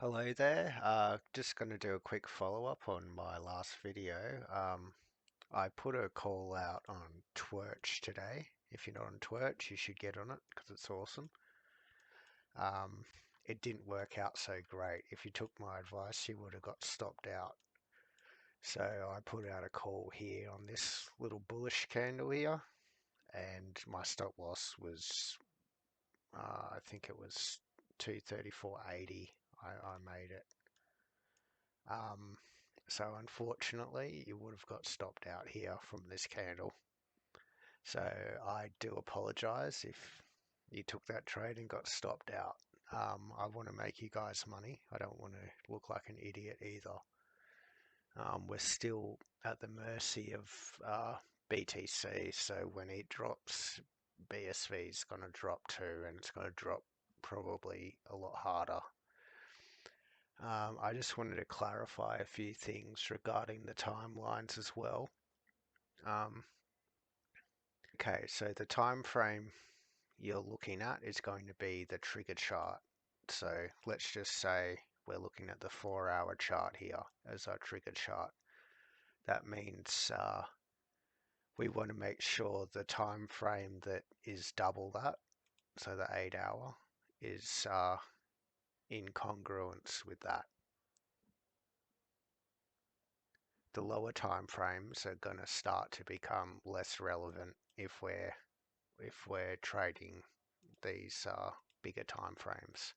Hello there. Just going to do a quick follow-up on my last video. I put a call out on Twitch today. If you're not on Twitch, you should get on it because it's awesome. Um, it didn't work out so great. If you took my advice, you would have got stopped out. So I put out a call here on this little bullish candle here, and my stop loss was, I think it was 234.80. I made it. Um, so unfortunately, you would have got stopped out here from this candle. So I do apologize if you took that trade and got stopped out. I want to make you guys money. I don't want to look like an idiot either. We're still at the mercy of BTC, so when it drops, BSV is going to drop too, and it's going to drop probably a lot harder. I just wanted to clarify a few things regarding the timelines as well. Um, okay, so the time frame you're looking at is going to be the trigger chart. So let's just say we're looking at the 4-hour chart here as our trigger chart. That means we want to make sure the time frame that is double that, so the 8-hour, is in congruence with that. The lower time frames are going to start to become less relevant if we're trading these bigger time frames.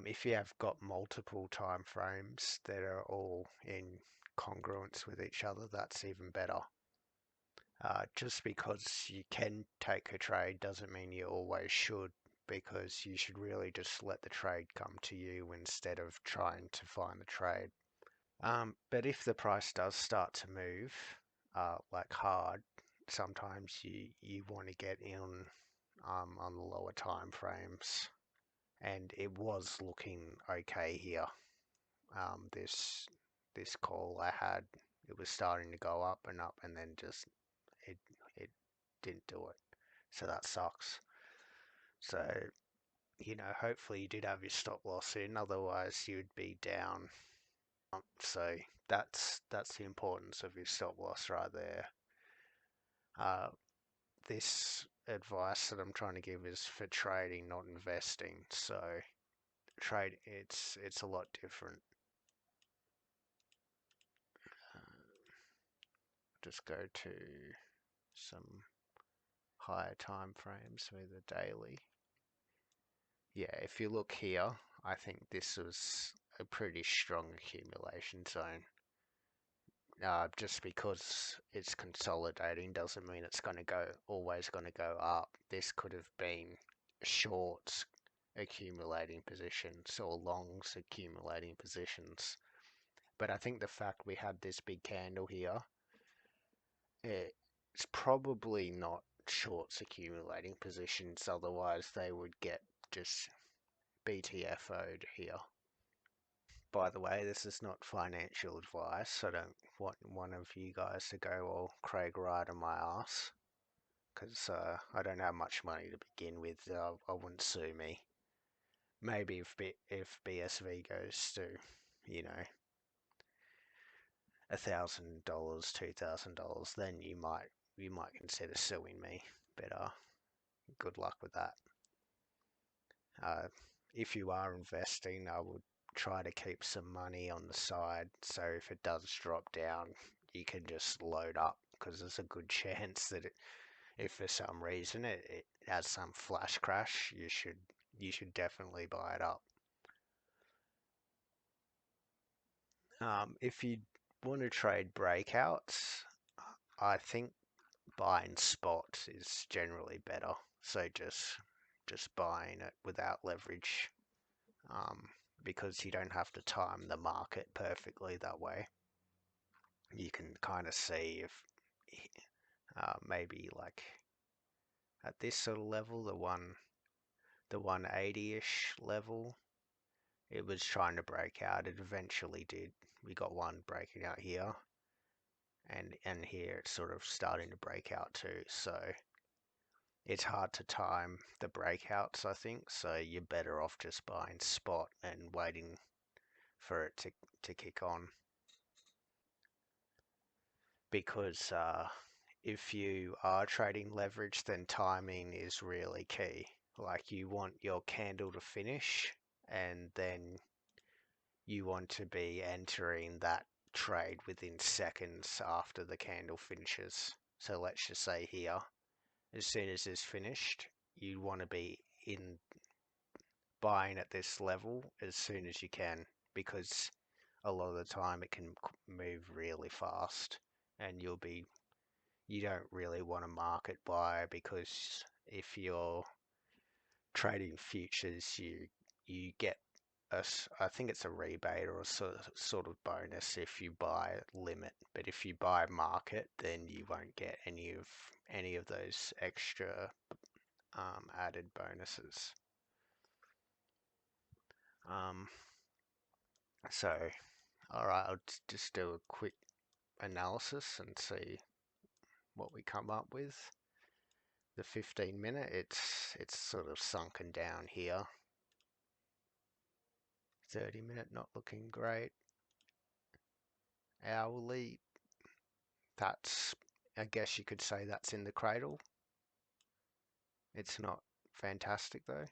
If you have got multiple time frames that are all in congruence with each other, that's even better. Just because you can take a trade doesn't mean you always should, because you should really just let the trade come to you instead of trying to find the trade. But if the price does start to move like hard, sometimes you want to get in on the lower time frames, and it was looking okay here. This call I had, it was starting to go up, and then just it it didn't do it. So that sucks. So hopefully you did have your stop loss in, otherwise you'd be down. So that's the importance of your stop loss right there. Uh, this advice that I'm trying to give is for trading, not investing. So trade, it's a lot different. Just go to some higher time frames with a daily. Yeah, if you look here, I think this was a pretty strong accumulation zone. Just because it's consolidating doesn't mean it's going to go always going to go up. This could have been shorts accumulating positions or longs accumulating positions. But I think the fact we had this big candle here, it's probably not shorts accumulating positions, otherwise they would get just BTFO'd here. By the way, this is not financial advice. I don't want one of you guys to go, well, Craig, right on my ass, because I don't have much money to begin with. I wouldn't sue me. Maybe if BSV goes to, you know, $1,000, $2,000, then you might consider suing me. But good luck with that. Uh, if you are investing, I would try to keep some money on the side, so if it does drop down, you can just load up, because there's a good chance that if for some reason it has some flash crash, you should definitely buy it up. If you want to trade breakouts, I think buying spot is generally better. So just buying it without leverage, um, because you don't have to time the market perfectly that way. You can kind of see if maybe like at this sort of level, the 180-ish level, it was trying to break out. It eventually did. We got one breaking out here, and here it's sort of starting to break out too. So it's hard to time the breakouts, I think, so you're better off just buying spot and waiting for it to kick on. Because if you are trading leverage, then timing is really key. Like you want your candle to finish, and then you want to be entering that trade within seconds after the candle finishes. So let's just say here, as soon as it's finished, you want to be in buying at this level as soon as you can, because a lot of the time it can move really fast, and you don't really want to market buy, because if you're trading futures, you get I think it's a rebate or a sort of bonus if you buy limit, but if you buy market, then you won't get any of those extra added bonuses. Um, so, all right, I'll just do a quick analysis and see what we come up with. The 15-minute, it's sort of sunken down here. 30-minute not looking great. Hourly, that's, I guess you could say that's in the cradle. It's not fantastic though.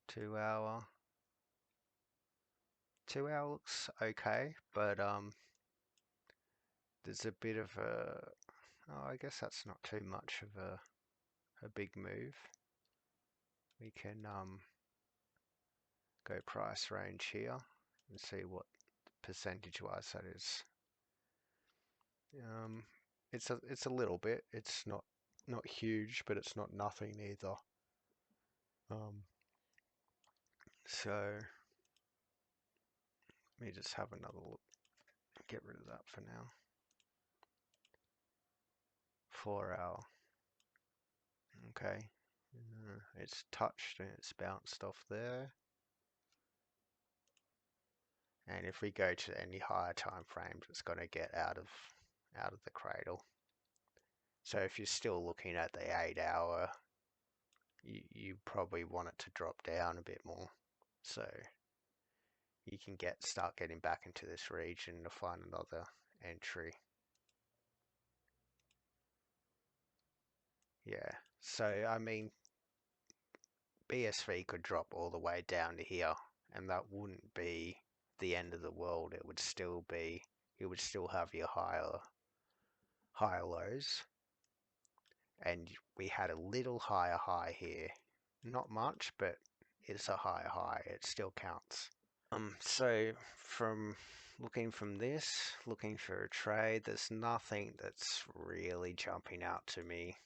2 hour, 2 hour looks okay, but there's a bit of a, oh, I guess that's not too much of a big move. We can go price range here and see what percentage wise that is. Um, it's a little bit. It's not huge, but it's not nothing either. So let me just have another look. Get rid of that for now. 4 hour. Okay. It's touched and it's bounced off there. And if we go to any higher time frames, it's going to get out of the cradle. So if you're still looking at the 8 hour, you probably want it to drop down a bit more. So you can start getting back into this region to find another entry. Yeah. So I mean, BSV could drop all the way down to here, and that wouldn't be the end of the world. It would still have your higher lows, and we had a little higher high here. Not much, but it's a higher high. It still counts. So looking for a trade, there's nothing that's really jumping out to me.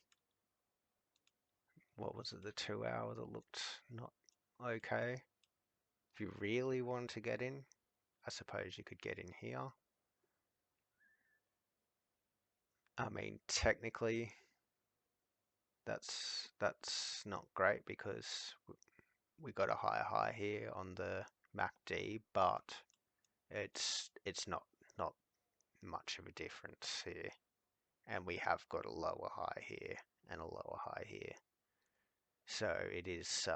What was it, the 2 hour that looked not okay? If you really want to get in, I suppose you could get in here. I mean, technically, that's not great because we got a higher high here on the MACD, but it's not much of a difference here, and we have got a lower high here and a lower high here, so it is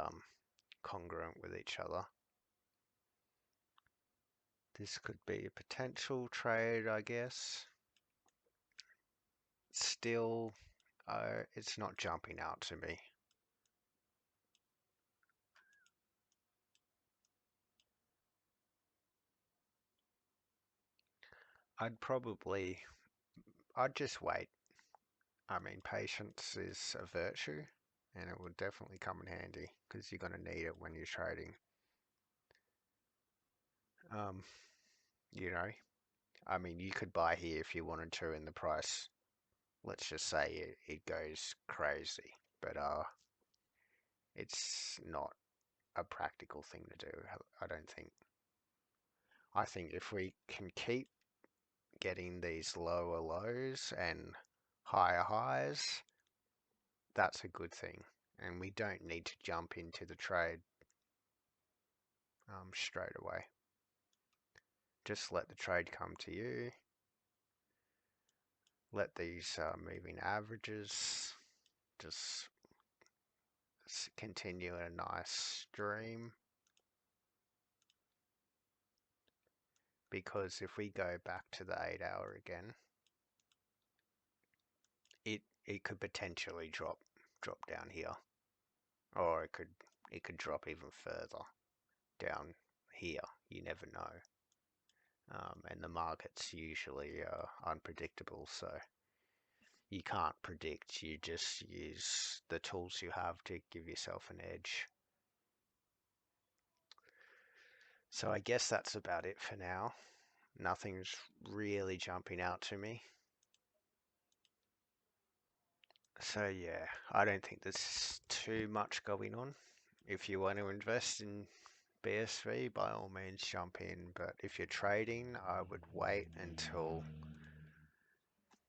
congruent with each other. This could be a potential trade, I guess. Still, it's not jumping out to me. I'd just wait. I mean, patience is a virtue, and it will definitely come in handy because you're going to need it when you're trading. Um, you know, I mean, you could buy here if you wanted to, and the price, let's just say it goes crazy, but it's not a practical thing to do, I don't think. I think if we can keep getting these lower lows and higher highs, that's a good thing. And we don't need to jump into the trade straight away. Just let the trade come to you. let these moving averages just continue in a nice stream, because if we go back to the 8 hour again, it could potentially drop down here, or it could drop even further down here. You never know. And the market's usually unpredictable, so you can't predict. You just use the tools you have to give yourself an edge. So I guess that's about it for now. Nothing's really jumping out to me. So yeah, I don't think there's too much going on. If you want to invest in BSV, by all means jump in. But if you're trading, I would wait until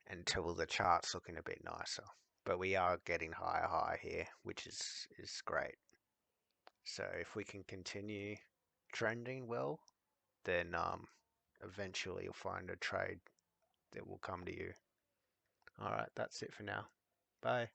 the chart's looking a bit nicer. But we are getting higher here, which is great. So if we can continue trending well, then eventually you'll find a trade that will come to you. All right, that's it for now. Bye.